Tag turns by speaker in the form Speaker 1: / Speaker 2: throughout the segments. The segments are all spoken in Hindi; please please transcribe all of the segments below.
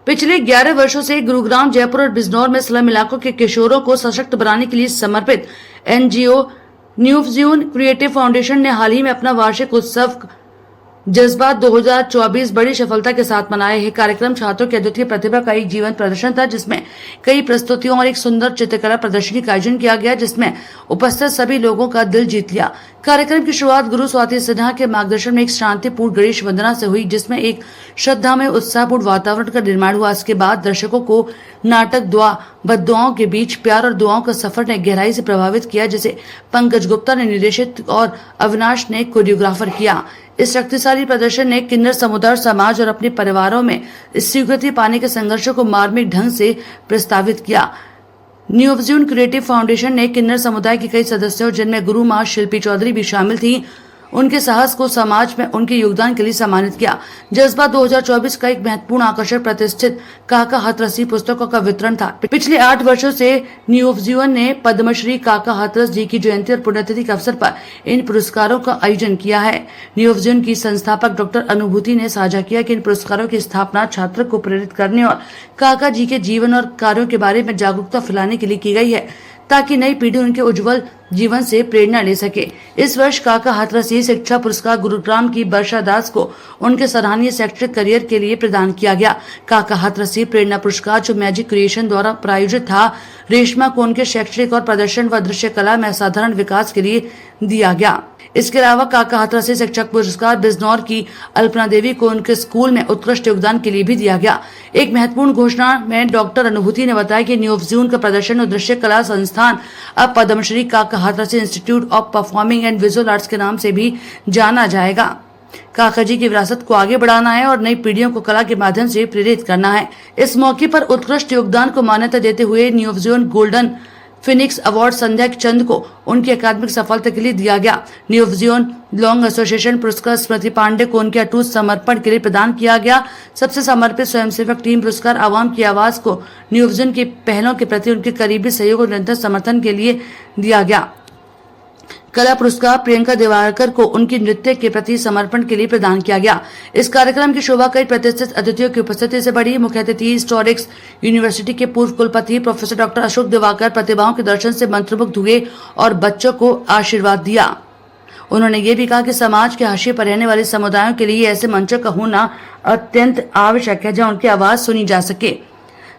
Speaker 1: पिछले 11 वर्षों से गुरुग्राम, जयपुर और बिजनौर में स्लम इलाकों के किशोरों को सशक्त बनाने के लिए समर्पित एनजीओ न्यूफ्यूजन क्रिएटिव फाउंडेशन ने हाल ही में अपना वार्षिक उत्सव जज्बात 2024 बड़ी सफलता के साथ मनाया। यह कार्यक्रम छात्रों की अद्वितीय प्रतिभा का एक जीवंत प्रदर्शन था, जिसमें कई प्रस्तुतियों और एक सुंदर चित्रकला प्रदर्शनी का आयोजन किया गया, जिसमें उपस्थित सभी लोगों का दिल जीत लिया। कार्यक्रम की शुरुआत गुरु स्वाति सिन्हा के मार्गदर्शन में एक शांतिपूर्ण गणेश वंदना से हुई, जिसमें एक श्रद्धा में उत्साहपूर्ण वातावरण का निर्माण हुआ। इसके बाद दर्शकों को नाटक बद्दुआओं के बीच प्यार और दुआओं का सफर ने गहराई से प्रभावित किया, जिसे पंकज गुप्ता ने निर्देशित और अविनाश ने कोरियोग्राफर किया। इस शक्तिशाली प्रदर्शन ने किन्नर समुदाय, समाज और अपने परिवारों में स्वीकृति पाने के संघर्षों को मार्मिक ढंग से प्रस्तावित किया। न्यूफ्यूजन क्रिएटिव फाउंडेशन ने किन्नर समुदाय के कई सदस्यों, जिनमें गुरु मां शिल्पी चौधरी भी शामिल थी, उनके साहस को समाज में उनके योगदान के लिए सम्मानित किया। जज्बा 2024 का एक महत्वपूर्ण आकर्षण प्रतिष्ठित काका हाथरसी पुस्तकों का वितरण था। पिछले 8 वर्षों से न्यूफ्यूजन ने पद्मश्री काका हाथरस जी की जयंती और पुण्यतिथि के अवसर पर इन पुरस्कारों का आयोजन किया है। न्यूफ्यूजन की संस्थापक डॉक्टर अनुभूति ने साझा किया कि इन पुरस्कारों की स्थापना छात्र को प्रेरित करने और काका जी के जीवन और कार्यों के बारे में जागरूकता फैलाने के लिए की गई है, ताकि नई पीढ़ी उनके उज्जवल जीवन से प्रेरणा ले सके। इस वर्ष काका हाथरसी शिक्षा पुरस्कार गुरुग्राम की वर्षा दास को उनके सराहनीय शैक्षिक करियर के लिए प्रदान किया गया। काका हाथरसी प्रेरणा पुरस्कार, जो मैजिक क्रिएशन द्वारा प्रायोजित था, रेशमा को उनके शैक्षिक और प्रदर्शन व दृश्य कला में असाधारण विकास के लिए दिया गया। इसके अलावा काका हाथरसी शिक्षक पुरस्कार बिजनौर की अल्पना देवी को उनके स्कूल में उत्कृष्ट योगदान के लिए भी दिया गया। एक महत्वपूर्ण घोषणा में डॉक्टर अनुभूति ने बताया कि न्यूफ्यूजन का प्रदर्शन और दृश्य कला संस्थान अब पद्मश्री काका Hathrasi institute of performing and visual arts के नाम से भी जाना जाएगा। काका जी की विरासत को आगे बढ़ाना है और नई पीढ़ियों को कला के माध्यम से प्रेरित करना है। इस मौके पर उत्कृष्ट योगदान को मान्यता देते हुए न्यूफ्यूजन गोल्डन फिनिक्स अवार्ड संध्या चंद को उनकी अकादमिक सफलता के लिए दिया गया। न्यूफ्यूजन लॉन्ग एसोसिएशन पुरस्कार स्मृति पांडे को उनके अटूट समर्पण के लिए प्रदान किया गया। सबसे समर्पित स्वयंसेवक टीम पुरस्कार आवाम की आवाज को न्यूफ्यूजन की पहलों के प्रति उनके करीबी सहयोग और निरंतर समर्थन के लिए दिया गया। कला पुरस्कार प्रियंका दिवाकर को उनकी नृत्य के प्रति समर्पण के लिए प्रदान किया गया। इस कार्यक्रम की शोभा कई प्रतिष्ठित अतिथियों की उपस्थिति से बढ़ी। मुख्य अतिथि हिस्टोरिक्स यूनिवर्सिटी के पूर्व कुलपति प्रोफेसर डॉक्टर अशोक दिवाकर प्रतिभाओं के दर्शन से मंत्रमुग्ध हुए और बच्चों को आशीर्वाद दिया। उन्होंने ये भी कहा कि समाज के हाशिए पर रहने वाले समुदायों के लिए ऐसे मंचों का होना अत्यंत आवश्यक है, जहां उनकी आवाज सुनी जा सके।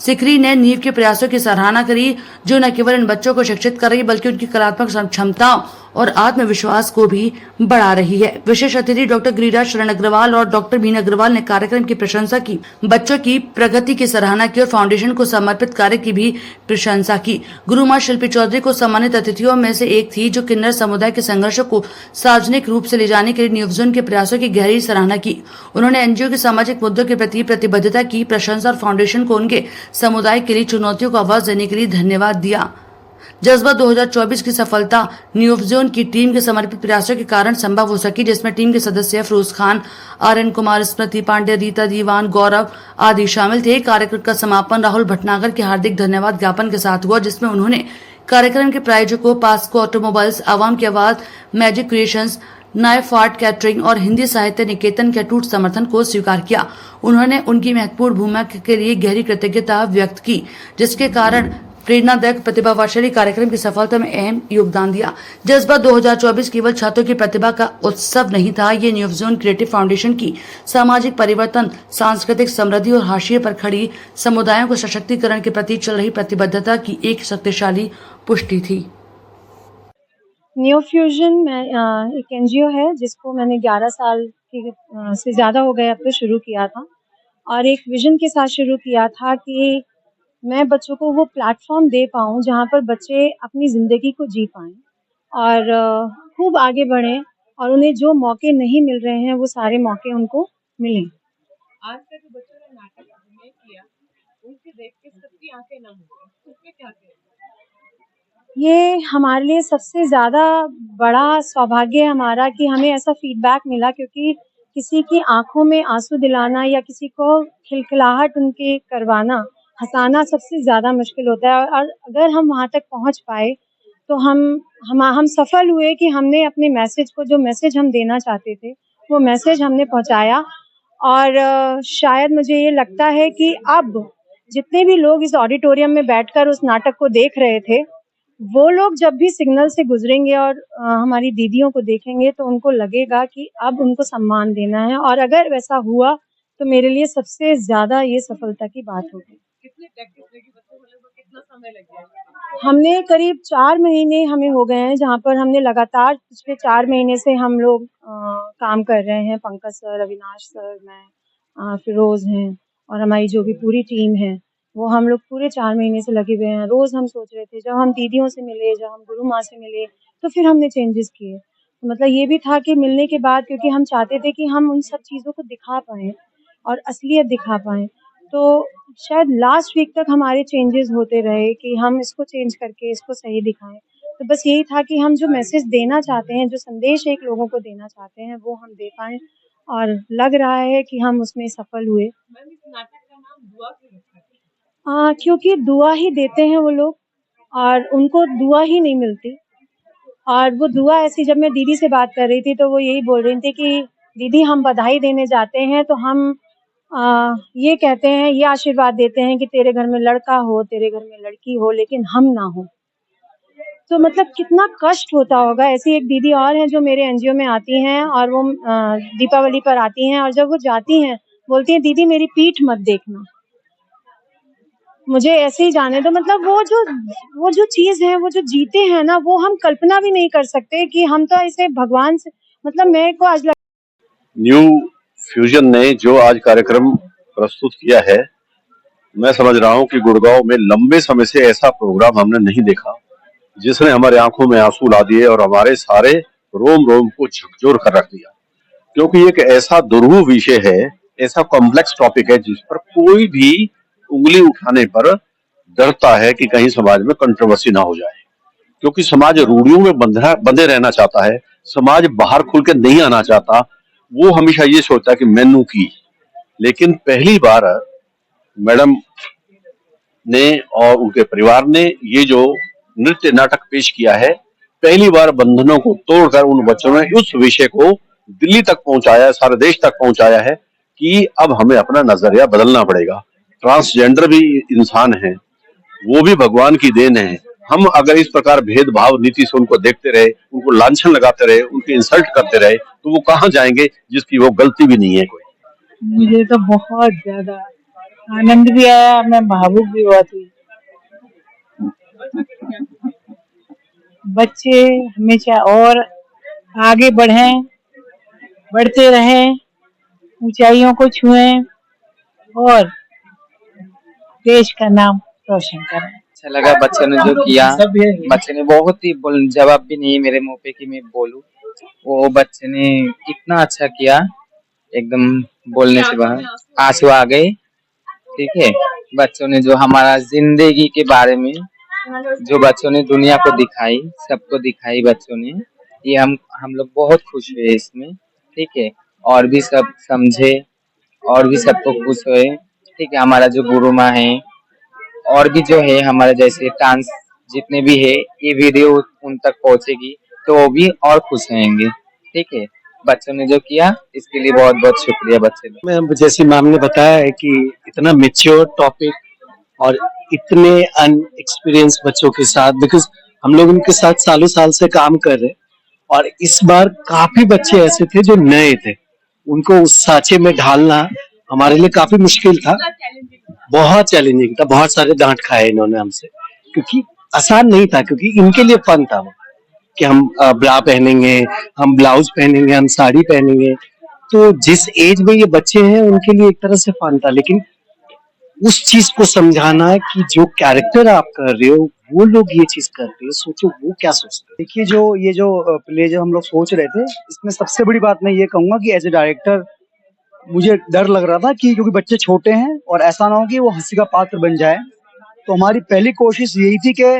Speaker 1: सिकरी ने नीव के प्रयासों की सराहना करी, जो न केवल इन बच्चों को शिक्षित कर रही बल्कि उनकी कलात्मक क्षमताओं और आत्मविश्वास को भी बढ़ा रही है। विशेष अतिथि डॉक्टर गिरिराज शरण अग्रवाल और डॉक्टर बीना अग्रवाल ने कार्यक्रम की प्रशंसा की, बच्चों की प्रगति की सराहना की और फाउंडेशन को समर्पित कार्य की भी प्रशंसा की। गुरु मां शिल्पी चौधरी को सम्मानित अतिथियों में से एक थी, जो किन्नर समुदाय के संघर्षों को सार्वजनिक रूप से ले जाने के लिए न्यूफ्यूजन के प्रयासों की गहरी सराहना की। उन्होंने एनजीओ के सामाजिक मुद्दों के प्रति प्रतिबद्धता की प्रशंसा और फाउंडेशन को उनके समुदाय के लिए चुनौतियों को आवाज देने के लिए धन्यवाद दिया। जज्बा 2024 की सफलता न्यूफ्यूजन की टीम के समर्पित प्रयासों के कारण संभव हो सकी, जिसमें टीम के सदस्य फरोज खान, आर्यन कुमार, स्मृति पांडे, रीता दीवान, गौरव आदि शामिल थे। कार्यक्रम का समापन राहुल भटनागर के हार्दिक धन्यवाद ज्ञापन के साथ हुआ, जिसमें उन्होंने कार्यक्रम के प्रायोजकों पास्को ऑटोमोबाइल्स, आवाम की आवाज, मैजिक क्रिएशंस, नायफार्ट कैटरिंग और हिंदी साहित्य निकेतन के अटूट समर्थन को स्वीकार किया। उन्होंने उनकी महत्वपूर्ण भूमिका के लिए गहरी कृतज्ञता व्यक्त की, जिसके कारण प्रेरणादायक प्रतिभाशाली कार्यक्रम की सफलता में अहम योगदान दिया। जज्बा 2024 केवल छात्रों की प्रतिभा का उत्सव नहीं था, ये न्यूफ्यूजन क्रिएटिव फाउंडेशन की सामाजिक परिवर्तन, सांस्कृतिक समृद्धि और हाशिए पर खड़ी समुदायों को सशक्तिकरण के प्रति चल रही प्रतिबद्धता की एक शक्तिशाली पुष्टि थी।
Speaker 2: न्यूफ्यूजन एक एनजीओ है जिसको मैंने 11 साल से ज़्यादा हो गए अब तो शुरू किया था, और एक विजन के साथ शुरू किया था कि मैं बच्चों को वो प्लेटफॉर्म दे पाऊँ जहाँ पर बच्चे अपनी ज़िंदगी को जी पाएँ और खूब आगे बढ़ें, और उन्हें जो मौके नहीं मिल रहे हैं वो सारे मौके उनको मिलें।
Speaker 3: आज तक जो बच्चों ने नाटक अभिनय किया, उनसे देख के सबकी आंखें नम हो गई, उसमें क्या कहें?
Speaker 2: ये हमारे लिए सबसे ज़्यादा बड़ा सौभाग्य है हमारा कि हमें ऐसा फीडबैक मिला, क्योंकि किसी की आंखों में आंसू दिलाना या किसी को खिलखिलाहट उनके करवाना, हंसाना सबसे ज़्यादा मुश्किल होता है, और अगर हम वहाँ तक पहुँच पाए तो हम सफल हुए कि हमने अपने मैसेज को, जो मैसेज हम देना चाहते थे वो मैसेज हमने पहुँचाया। और शायद मुझे ये लगता है कि अब जितने भी लोग इस ऑडिटोरियम में बैठकर उस नाटक को देख रहे थे, वो लोग जब भी सिग्नल से गुजरेंगे और हमारी दीदियों को देखेंगे तो उनको लगेगा कि अब उनको सम्मान देना है, और अगर वैसा हुआ तो मेरे लिए सबसे ज्यादा ये सफलता की बात होगी।
Speaker 3: कितनी प्रैक्टिस लगी बच्चों को, लगभग कितना समय लग गया?
Speaker 2: हमने करीब 4 महीने हमें हो गए हैं, जहाँ पर हमने लगातार पिछले 4 महीने से हम लोग काम कर रहे हैं। पंकज सर, अविनाश सर, मैं, फिरोज हैं और हमारी जो भी पूरी टीम है, वो हम लोग पूरे 4 महीने से लगे हुए हैं। रोज हम सोच रहे थे, जब हम दीदियों से मिले, जब हम गुरु माँ से मिले, तो फिर हमने चेंजेस किए। तो मतलब ये भी था कि मिलने के बाद, क्योंकि हम चाहते थे कि हम उन सब चीज़ों को दिखा पाएँ और असलियत दिखा पाएँ। तो शायद लास्ट वीक तक हमारे चेंजेस होते रहे कि हम इसको चेंज करके इसको सही दिखाएं। तो बस यही था कि हम जो मैसेज देना चाहते हैं, जो संदेश एक लोगों को देना चाहते हैं, वो हम दे पाएं, और लग रहा है कि हम उसमें सफल हुए।
Speaker 3: मैम, इस नाटक का नाम दुआ क्यों रखा है?
Speaker 2: क्योंकि दुआ ही देते हैं वो लोग, और उनको दुआ ही नहीं मिलती। और वो दुआ ऐसी, जब मैं दीदी से बात कर रही थी तो वो यही बोल रही थी कि दीदी, हम बधाई देने जाते हैं तो हम ये कहते हैं, ये आशीर्वाद देते हैं कि तेरे घर में लड़का हो, तेरे घर में लड़की हो, लेकिन हम ना हो। तो मतलब कितना कष्ट होता होगा। ऐसी एक दीदी और हैं जो मेरे एनजीओ में आती हैं, और वो दीपावली पर आती हैं, और जब वो जाती हैं बोलती हैं, दीदी मेरी पीठ मत देखना, मुझे ऐसे ही जाने दो। मतलब वो जो चीज है, वो जो जीते हैं ना, वो हम कल्पना भी नहीं कर सकते कि हम तो इसे भगवान से, मतलब मेरे को आज
Speaker 4: न्यू फ्यूजन ने जो आज कार्यक्रम प्रस्तुत किया है, मैं समझ रहा हूं कि गुड़गांव में लंबे समय से ऐसा प्रोग्राम हमने नहीं देखा जिसने हमारे आंखों में आंसू ला दिए और हमारे सारे रोम रोम को झकझोर कर रख दिया। क्योंकि एक ऐसा दुर्गुह विषय है, ऐसा कॉम्प्लेक्स टॉपिक है जिस पर कोई भी उंगली उठाने पर डरता है कि कहीं समाज में कंट्रोवर्सी ना हो जाए। क्योंकि समाज रूढ़ियों में बंधे रहना चाहता है, समाज बाहर खुल के नहीं आना चाहता। वो हमेशा ये सोचता है कि मैनू की। लेकिन पहली बार मैडम ने और उनके परिवार ने ये जो नृत्य नाटक पेश किया है, पहली बार बंधनों को तोड़कर उन बच्चों ने उस विषय को दिल्ली तक पहुंचाया, सारे देश तक पहुंचाया है कि अब हमें अपना नजरिया बदलना पड़ेगा। ट्रांसजेंडर भी इंसान है, वो भी भगवान की देन है। हम अगर इस प्रकार भेदभाव नीति से उनको देखते रहे, उनको लांछन लगाते रहे, उनकी इंसल्ट करते रहे, तो वो कहाँ जाएंगे जिसकी वो गलती भी नहीं है कोई।
Speaker 5: मुझे तो बहुत ज्यादा आनंद भी आया, मैं भावुक भी हुआ थी। बच्चे हमेशा और आगे बढ़ें, बढ़ते रहें, ऊंचाइयों को छुएं और देश का नाम रोशन करें।
Speaker 6: अच्छा लगा बच्चे ने जो किया। बच्चे ने बहुत ही जवाब भी नहीं मेरे मुंह पे कि मैं बोलूं। वो बच्चे ने इतना अच्छा किया, एकदम बोलने से बाहर आंसू आ गए। ठीक है, बच्चों ने जो हमारा जिंदगी के बारे में जो बच्चों ने दुनिया को दिखाई, सबको दिखाई बच्चों ने, ये हम लोग बहुत खुश हुए इसमें। ठीक है, और भी सब समझे और भी सबको खुश हुए। ठीक है, हमारा जो गुरु माँ है और भी जो है हमारे जैसे डांस जितने भी है, ये वीडियो उन तक पहुंचेगी तो वो भी और खुश होंगे। ठीक है, बच्चों ने जो किया इसके लिए बहुत बहुत शुक्रिया बच्चे लोग।
Speaker 7: मैं जैसे मैम ने बताया है कि इतना मेच्योर टॉपिक और इतने अनएक्सपीरियंस बच्चों के साथ, बिकॉज हम लोग उनके साथ सालों साल से काम कर रहे हैं, और इस बार काफी बच्चे ऐसे थे जो नए थे, उनको उस सांचे में ढालना हमारे लिए काफी मुश्किल था, बहुत चैलेंजिंग था। बहुत सारे डांट खाए इन्होंने हमसे, क्योंकि आसान नहीं था, क्योंकि इनके लिए फन था वो कि हम ब्रा पहनेंगे, हम ब्लाउज पहनेंगे, हम साड़ी पहनेंगे। तो जिस एज में ये बच्चे हैं उनके लिए एक तरह से फन था, लेकिन उस चीज को समझाना कि जो कैरेक्टर आप कर रहे हो वो लोग ये चीज करते हैं, सोचो वो क्या सोचते हैं।
Speaker 8: देखिए, ये जो प्ले जो हम लोग सोच रहे थे, इसमें सबसे बड़ी बात मैं ये कहूंगा कि एज ए डायरेक्टर मुझे डर लग रहा था कि क्योंकि बच्चे छोटे हैं और ऐसा ना हो कि वो हंसी का पात्र बन जाए। तो हमारी पहली कोशिश यही थी कि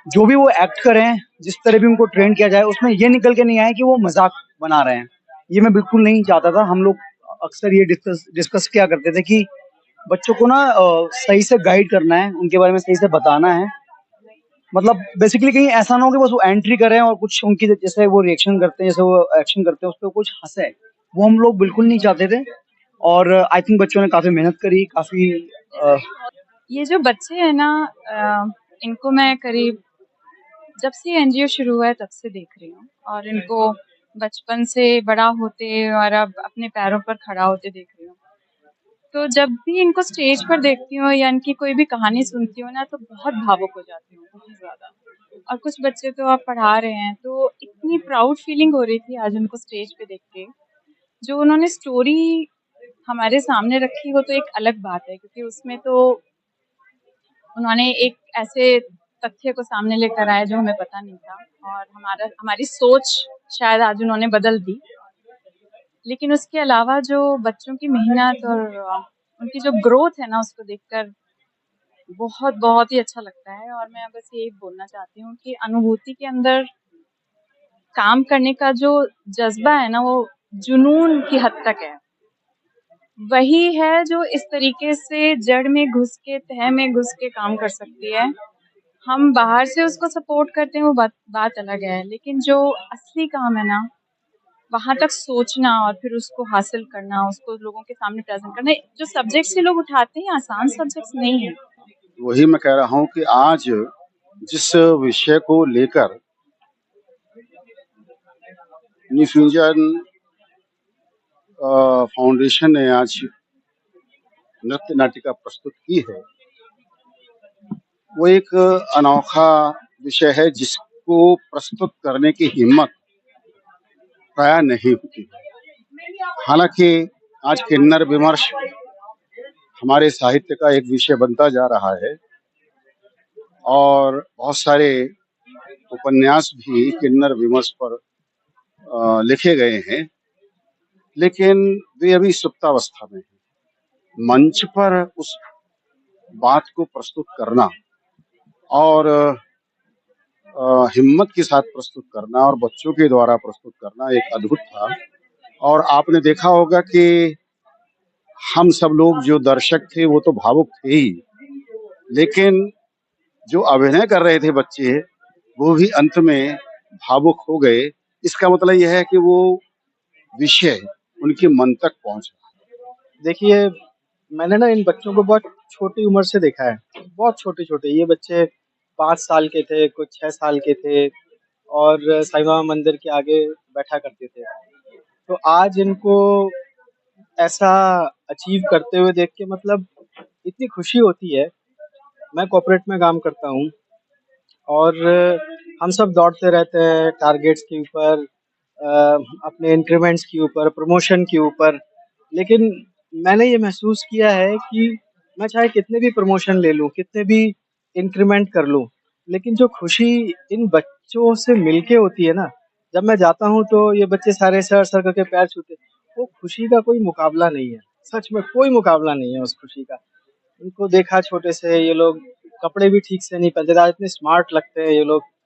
Speaker 8: जो भी वो एक्ट करें, जिस तरह भी उनको ट्रेन किया जाए, उसमें ये निकल के नहीं आए कि वो मजाक बना रहे हैं। ये मैं बिल्कुल नहीं चाहता था। हम लोग अक्सर ये डिस्कस किया करते थे कि बच्चों को ना सही से गाइड करना है, उनके बारे में सही से बताना है। मतलब बेसिकली कहीं ऐसा ना हो कि बस वो एंट्री करें और कुछ उनकी जैसे वो रिएक्शन करते हैं, जैसे वो एक्शन करते हैं, उस पर कुछ हंसे। वो हम लोग बिल्कुल नहीं चाहते थे। और आई थिंक बच्चों ने काफी मेहनत करी, काफी
Speaker 2: ये जो बच्चे हैं ना, इनको मैं करीब जब से एनजीओ शुरू हुआ है तब से देख रही हूँ, और इनको बचपन से बड़ा होते और अब अपने पैरों पर खड़ा होते देख रही हूँ। तो जब भी इनको स्टेज पर देखती हूँ या इनकी कोई भी कहानी सुनती हूँ ना, तो बहुत भावुक हो जाती हूँ, बहुत ज़्यादा। और कुछ बच्चे तो आप पढ़ा रहे हैं, तो इतनी प्राउड फीलिंग हो रही थी आज उनको स्टेज पे देख के। जो उन्होंने स्टोरी हमारे सामने रखी, वो तो एक अलग बात है, क्योंकि उसमें तो उन्होंने एक ऐसे तथ्य को सामने लेकर आए जो हमें पता नहीं था, और हमारी सोच शायद आज उन्होंने बदल दी। लेकिन उसके अलावा जो बच्चों की मेहनत और उनकी जो ग्रोथ है ना, उसको देखकर बहुत बहुत ही अच्छा लगता है। और मैं बस यही बोलना चाहती हूँ कि अनुभूति के अंदर काम करने का जो जज्बा है ना, वो जुनून की हद तक है। वही है जो इस तरीके से जड़ में घुस के, तह में घुस के काम कर सकती है। हम बाहर से उसको सपोर्ट करते हैं, वो बात अलग है, लेकिन जो असली काम है ना, वहाँ तक सोचना और फिर उसको हासिल करना, उसको लोगों के सामने प्रेजेंट करना, जो सब्जेक्ट्स ये लोग उठाते हैं आसान सब्जेक्ट्स नहीं है।
Speaker 9: वही मैं कह रहा हूँ कि आज जिस विषय को लेकर न्यूफ्यूजन फाउंडेशन ने आज नृत्य नाटिका प्रस्तुत की है, वो एक अनोखा विषय है जिसको प्रस्तुत करने की हिम्मत प्राय नहीं होती। हालांकि आज किन्नर विमर्श हमारे साहित्य का एक विषय बनता जा रहा है और बहुत सारे उपन्यास भी किन्नर विमर्श पर लिखे गए हैं, लेकिन वे अभी सुप्तावस्था में हैं। मंच पर उस बात को प्रस्तुत करना और हिम्मत के साथ प्रस्तुत करना और बच्चों के द्वारा प्रस्तुत करना एक अद्भुत था। और आपने देखा होगा कि हम सब लोग जो दर्शक थे वो तो भावुक थे ही, लेकिन जो अभिनय कर रहे थे बच्चे वो भी अंत में भावुक हो गए। इसका मतलब यह है कि वो विषय उनके मन तक पहुंचा।
Speaker 7: देखिए, मैंने ना इन बच्चों को बहुत छोटी उम्र से देखा है, बहुत छोटे-छोटे। ये बच्चे 5 साल के थे, कुछ 6 साल के थे और साईं बाबा मंदिर के आगे बैठा करते थे। तो आज इनको ऐसा अचीव करते हुए देख के मतलब इतनी खुशी होती है। मैं कॉर्पोरेट में काम करता हूँ और हम सब दौड़ते रहते हैं टारगेट्स के ऊपर, अपने इंक्रीमेंट्स के ऊपर, प्रमोशन के ऊपर। लेकिन मैंने ये महसूस किया है कि मैं चाहे कितने भी प्रमोशन ले लूँ, कितने भी इंक्रीमेंट कर लूँ, लेकिन जो खुशी इन बच्चों से मिलके होती है ना, जब मैं जाता हूँ तो ये बच्चे सारे सर करके पैर छूते, वो खुशी का कोई मुकाबला नहीं है। सच में कोई मुकाबला नहीं है उस खुशी का। इनको देखा छोटे से, ये लोग कपड़े भी ठीक से नहीं पहनते थे, आज इतने स्मार्ट लगते हैं ये लोग।